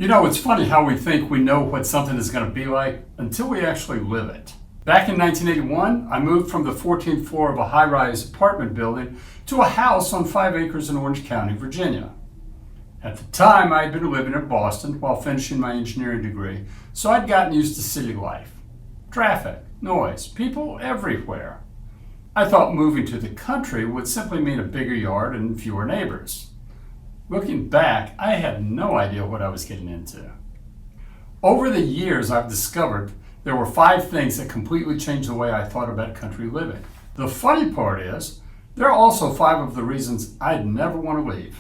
You know, it's funny how we think we know what something is going to be like until we actually live it. Back in 1981, I moved from the 14th floor of a high-rise apartment building to a house on 5 acres in Orange County, Virginia. At the time, I had been living in Boston while finishing my engineering degree, so I'd gotten used to city life. Traffic, noise, people everywhere. I thought moving to the country would simply mean a bigger yard and fewer neighbors. Looking back, I had no idea what I was getting into. Over the years, I've discovered there were 5 things that completely changed the way I thought about country living. The funny part is, there are also 5 of the reasons I'd never want to leave.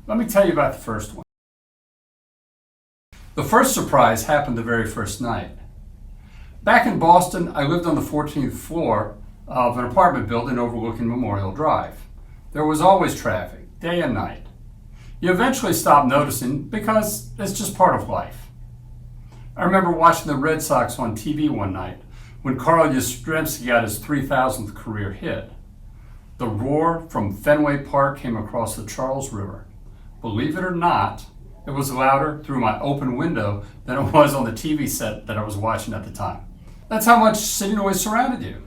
Let me tell you about the first one. The first surprise happened the very first night. Back in Boston, I lived on the 14th floor of an apartment building overlooking Memorial Drive. There was always traffic, day and night. You eventually stop noticing because it's just part of life. I remember watching the Red Sox on TV one night when Carl Yastrzemski got his 3,000th career hit. The roar from Fenway Park came across the Charles River. Believe it or not, it was louder through my open window than it was on the TV set that I was watching at the time. That's how much city noise surrounded you.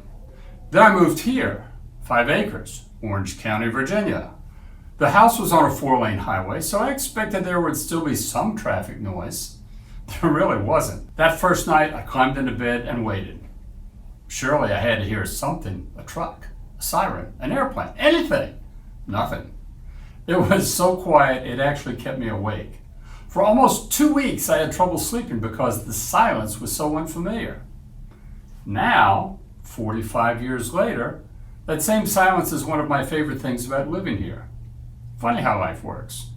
Then I moved here, 5 acres, Orange County, Virginia. The house was on a 4-lane highway, so I expected there would still be some traffic noise. There really wasn't. That first night, I climbed into bed and waited. Surely I had to hear something, a truck, a siren, an airplane, anything. Nothing. It was so quiet, it actually kept me awake. For almost 2 weeks, I had trouble sleeping because the silence was so unfamiliar. Now, 45 years later, that same silence is one of my favorite things about living here. Funny how life works.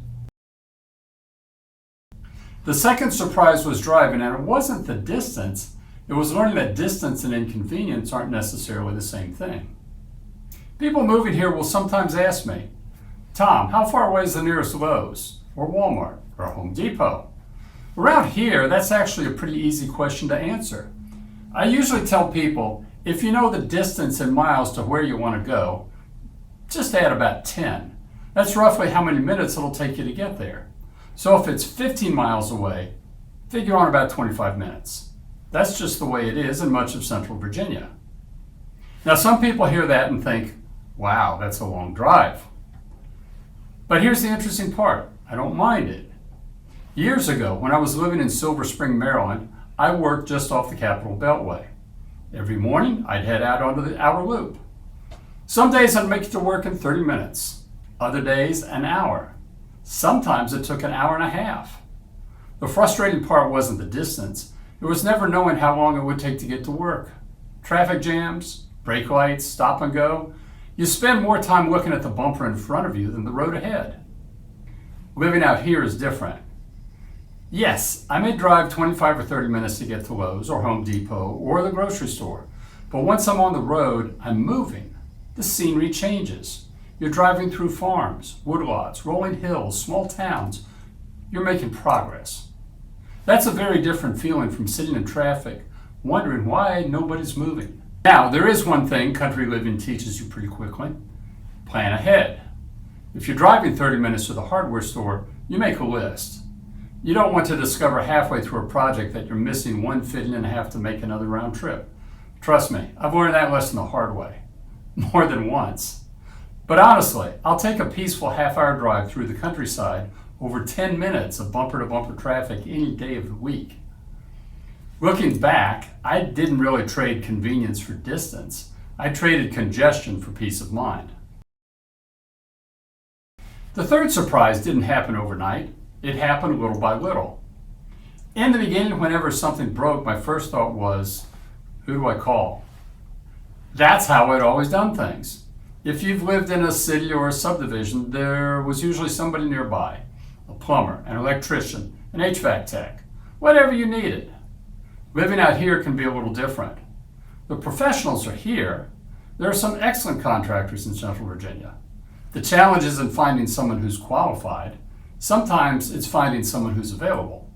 The second surprise was driving, and it wasn't the distance, it was learning that distance and inconvenience aren't necessarily the same thing. People moving here will sometimes ask me, Tom, how far away is the nearest Lowe's, or Walmart, or Home Depot? Around here, that's actually a pretty easy question to answer. I usually tell people, if you know the distance in miles to where you want to go, just add about 10. That's roughly how many minutes it'll take you to get there. So if it's 15 miles away, figure on about 25 minutes. That's just the way it is in much of central Virginia. Now some people hear that and think, wow, that's a long drive. But here's the interesting part. I don't mind it. Years ago, when I was living in Silver Spring, Maryland, I worked just off the Capitol Beltway. Every morning, I'd head out onto the outer loop. Some days I'd make it to work in 30 minutes. Other days, an hour. Sometimes it took an hour and a half. The frustrating part wasn't the distance. It was never knowing how long it would take to get to work. Traffic jams, brake lights, stop and go. You spend more time looking at the bumper in front of you than the road ahead. Living out here is different. Yes, I may drive 25 or 30 minutes to get to Lowe's or Home Depot or the grocery store, but once I'm on the road, I'm moving. The scenery changes. You're driving through farms, woodlots, rolling hills, small towns. You're making progress. That's a very different feeling from sitting in traffic, wondering why nobody's moving. Now, there is one thing country living teaches you pretty quickly. Plan ahead. If you're driving 30 minutes to the hardware store, you make a list. You don't want to discover halfway through a project that you're missing one fitting and have to make another round trip. Trust me, I've learned that lesson the hard way. More than once. But honestly, I'll take a peaceful half-hour drive through the countryside over 10 minutes of bumper-to-bumper traffic any day of the week. Looking back, I didn't really trade convenience for distance. I traded congestion for peace of mind. The third surprise didn't happen overnight. It happened little by little. In the beginning, whenever something broke, my first thought was, who do I call? That's how I'd always done things. If you've lived in a city or a subdivision, there was usually somebody nearby, a plumber, an electrician, an HVAC tech, whatever you needed. Living out here can be a little different. The professionals are here. There are some excellent contractors in Central Virginia. The challenge isn't finding someone who's qualified. Sometimes it's finding someone who's available.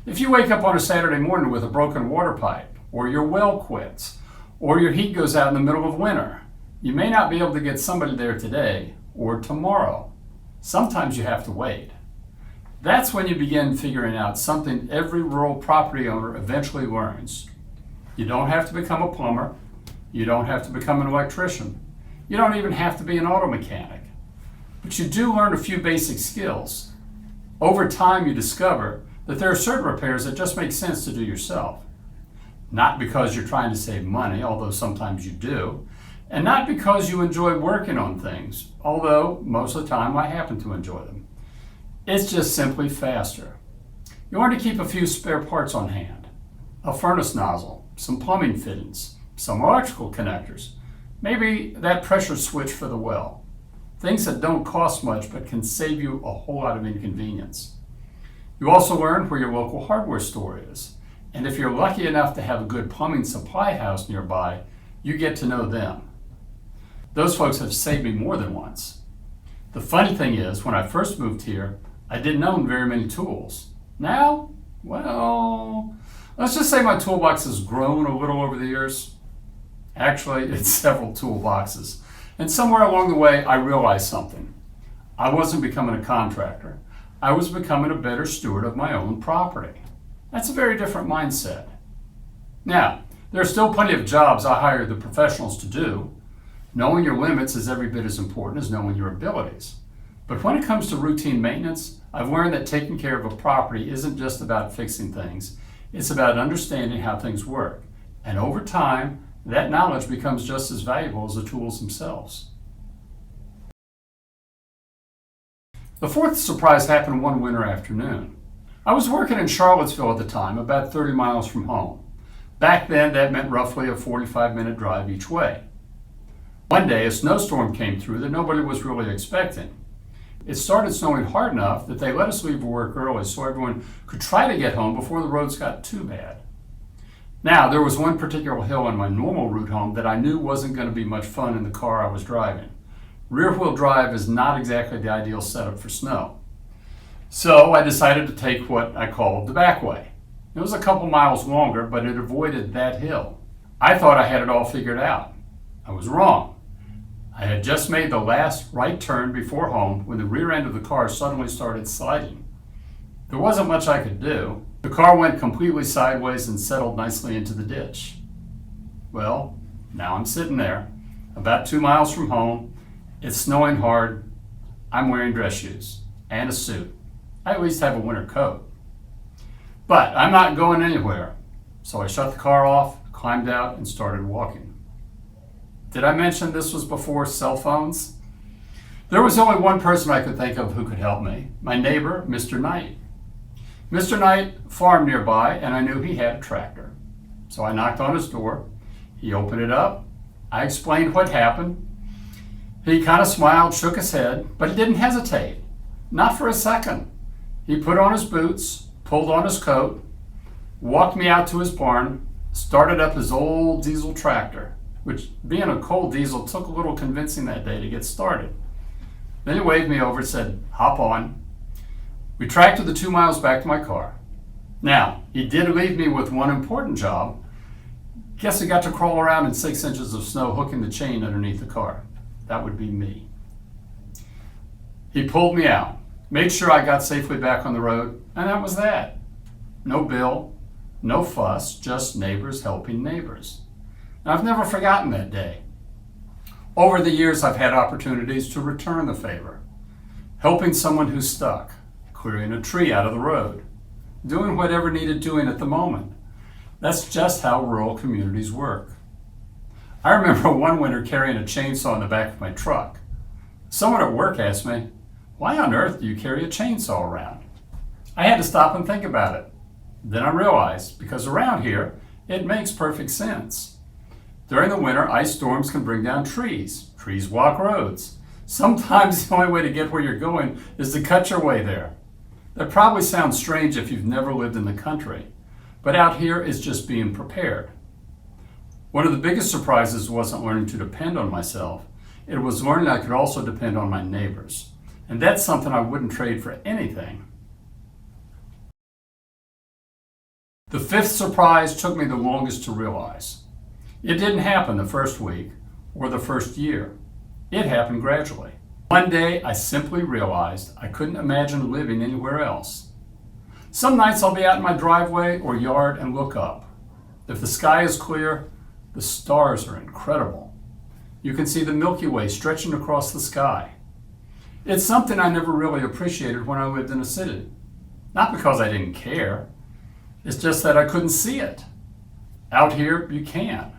If you wake up on a Saturday morning with a broken water pipe, or your well quits, or your heat goes out in the middle of winter, You may not be able to get somebody there today or tomorrow. Sometimes you have to wait. That's when you begin figuring out something every rural property owner eventually learns. You don't have to become a plumber. You don't have to become an electrician. You don't even have to be an auto mechanic. But you do learn a few basic skills. Over time, you discover that there are certain repairs that just make sense to do yourself. Not because you're trying to save money, although sometimes you do, and not because you enjoy working on things, although most of the time I happen to enjoy them. It's just simply faster. You want to keep a few spare parts on hand. A furnace nozzle, some plumbing fittings, some electrical connectors, maybe that pressure switch for the well. Things that don't cost much but can save you a whole lot of inconvenience. You also learn where your local hardware store is, and if you're lucky enough to have a good plumbing supply house nearby, you get to know them. Those folks have saved me more than once. The funny thing is, when I first moved here, I didn't own very many tools. Now, well, let's just say my toolbox has grown a little over the years. Actually, it's several toolboxes. And somewhere along the way, I realized something. I wasn't becoming a contractor. I was becoming a better steward of my own property. That's a very different mindset. Now, there are still plenty of jobs I hire the professionals to do. Knowing your limits is every bit as important as knowing your abilities. But when it comes to routine maintenance, I've learned that taking care of a property isn't just about fixing things. It's about understanding how things work. And over time, that knowledge becomes just as valuable as the tools themselves. The fourth surprise happened one winter afternoon. I was working in Charlottesville at the time, about 30 miles from home. Back then, that meant roughly a 45-minute drive each way. One day, a snowstorm came through that nobody was really expecting. It started snowing hard enough that they let us leave work early so everyone could try to get home before the roads got too bad. Now, there was one particular hill on my normal route home that I knew wasn't going to be much fun in the car I was driving. Rear-wheel drive is not exactly the ideal setup for snow. So I decided to take what I called the back way. It was a couple miles longer, but it avoided that hill. I thought I had it all figured out. I was wrong. I had just made the last right turn before home when the rear end of the car suddenly started sliding. There wasn't much I could do. The car went completely sideways and settled nicely into the ditch. Well, now I'm sitting there, about 2 miles from home. It's snowing hard. I'm wearing dress shoes and a suit. I at least have a winter coat. But I'm not going anywhere. So I shut the car off, climbed out, and started walking. Did I mention this was before cell phones? There was only one person I could think of who could help me, my neighbor, Mr. Knight. Mr. Knight farmed nearby, and I knew he had a tractor. So I knocked on his door. He opened it up. I explained what happened. He kind of smiled, shook his head, but he didn't hesitate. Not for a second. He put on his boots, pulled on his coat, walked me out to his barn, started up his old diesel tractor, which, being a cold diesel, took a little convincing that day to get started. Then he waved me over and said, "Hop on." We tractored the 2 miles back to my car. Now, he did leave me with one important job. Guess he got to crawl around in 6 inches of snow hooking the chain underneath the car. That would be me. He pulled me out, made sure I got safely back on the road, and that was that. No bill, no fuss, just neighbors helping neighbors. And I've never forgotten that day. Over the years, I've had opportunities to return the favor. Helping someone who's stuck, clearing a tree out of the road, doing whatever needed doing at the moment. That's just how rural communities work. I remember one winter carrying a chainsaw in the back of my truck. Someone at work asked me, "Why on earth do you carry a chainsaw around?" I had to stop and think about it. Then I realized, because around here, it makes perfect sense. During the winter, ice storms can bring down trees. Trees block roads. Sometimes the only way to get where you're going is to cut your way there. That probably sounds strange if you've never lived in the country, but out here is just being prepared. One of the biggest surprises wasn't learning to depend on myself. It was learning I could also depend on my neighbors. And that's something I wouldn't trade for anything. The fifth surprise took me the longest to realize. It didn't happen the first week or the first year. It happened gradually. One day, I simply realized I couldn't imagine living anywhere else. Some nights I'll be out in my driveway or yard and look up. If the sky is clear, the stars are incredible. You can see the Milky Way stretching across the sky. It's something I never really appreciated when I lived in a city. Not because I didn't care, it's just that I couldn't see it. Out here, you can.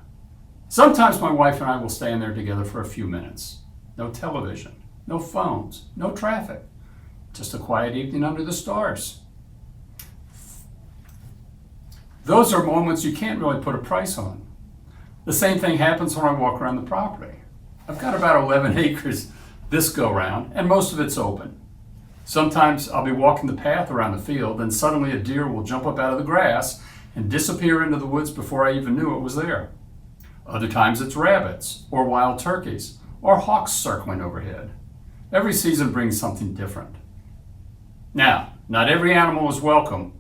Sometimes my wife and I will stay in there together for a few minutes. No television, no phones, no traffic. Just a quiet evening under the stars. Those are moments you can't really put a price on. The same thing happens when I walk around the property. I've got about 11 acres this go round, and most of it's open. Sometimes I'll be walking the path around the field, and suddenly a deer will jump up out of the grass and disappear into the woods before I even knew it was there. Other times it's rabbits, or wild turkeys, or hawks circling overhead. Every season brings something different. Now, not every animal is welcome.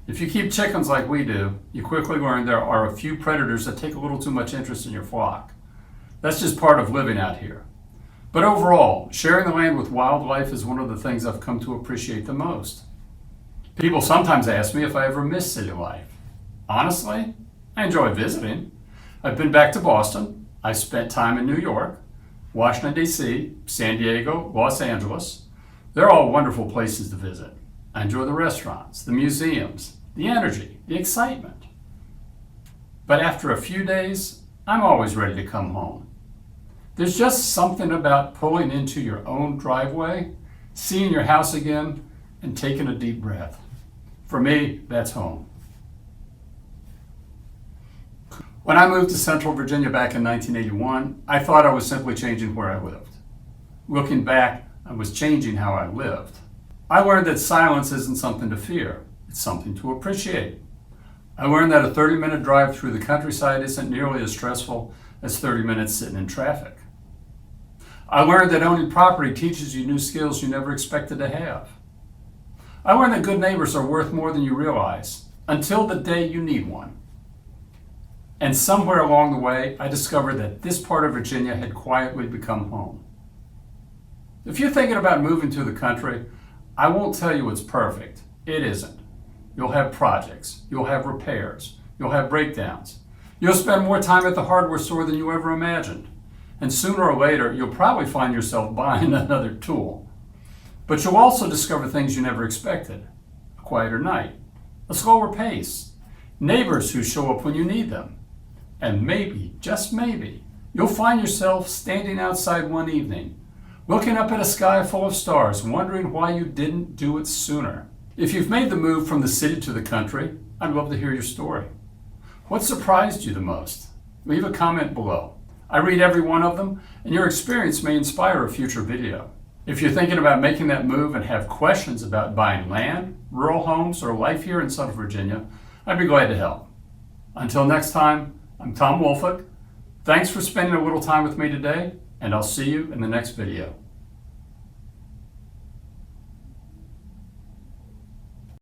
If you keep chickens like we do, you quickly learn there are a few predators that take a little too much interest in your flock. That's just part of living out here. But overall, sharing the land with wildlife is one of the things I've come to appreciate the most. People sometimes ask me if I ever miss city life. Honestly, I enjoy visiting. I've been back to Boston. I spent time in New York, Washington, D.C., San Diego, Los Angeles. They're all wonderful places to visit. I enjoy the restaurants, the museums, the energy, the excitement. But after a few days, I'm always ready to come home. There's just something about pulling into your own driveway, seeing your house again, and taking a deep breath. For me, that's home. When I moved to Central Virginia back in 1981, I thought I was simply changing where I lived. Looking back, I was changing how I lived. I learned that silence isn't something to fear, it's something to appreciate. I learned that a 30-minute drive through the countryside isn't nearly as stressful as 30 minutes sitting in traffic. I learned that owning property teaches you new skills you never expected to have. I learned that good neighbors are worth more than you realize, until the day you need one. And somewhere along the way, I discovered that this part of Virginia had quietly become home. If you're thinking about moving to the country, I won't tell you it's perfect. It isn't. You'll have projects, you'll have repairs, you'll have breakdowns. You'll spend more time at the hardware store than you ever imagined. And sooner or later, you'll probably find yourself buying another tool. But you'll also discover things you never expected. A quieter night, a slower pace, neighbors who show up when you need them. And maybe, just maybe, you'll find yourself standing outside one evening, looking up at a sky full of stars, wondering why you didn't do it sooner. If you've made the move from the city to the country, I'd love to hear your story. What surprised you the most? Leave a comment below. I read every one of them, and your experience may inspire a future video. If you're thinking about making that move and have questions about buying land, rural homes, or life here in Central Virginia, I'd be glad to help. Until next time, I'm Tom Wolfick. Thanks for spending a little time with me today, and I'll see you in the next video.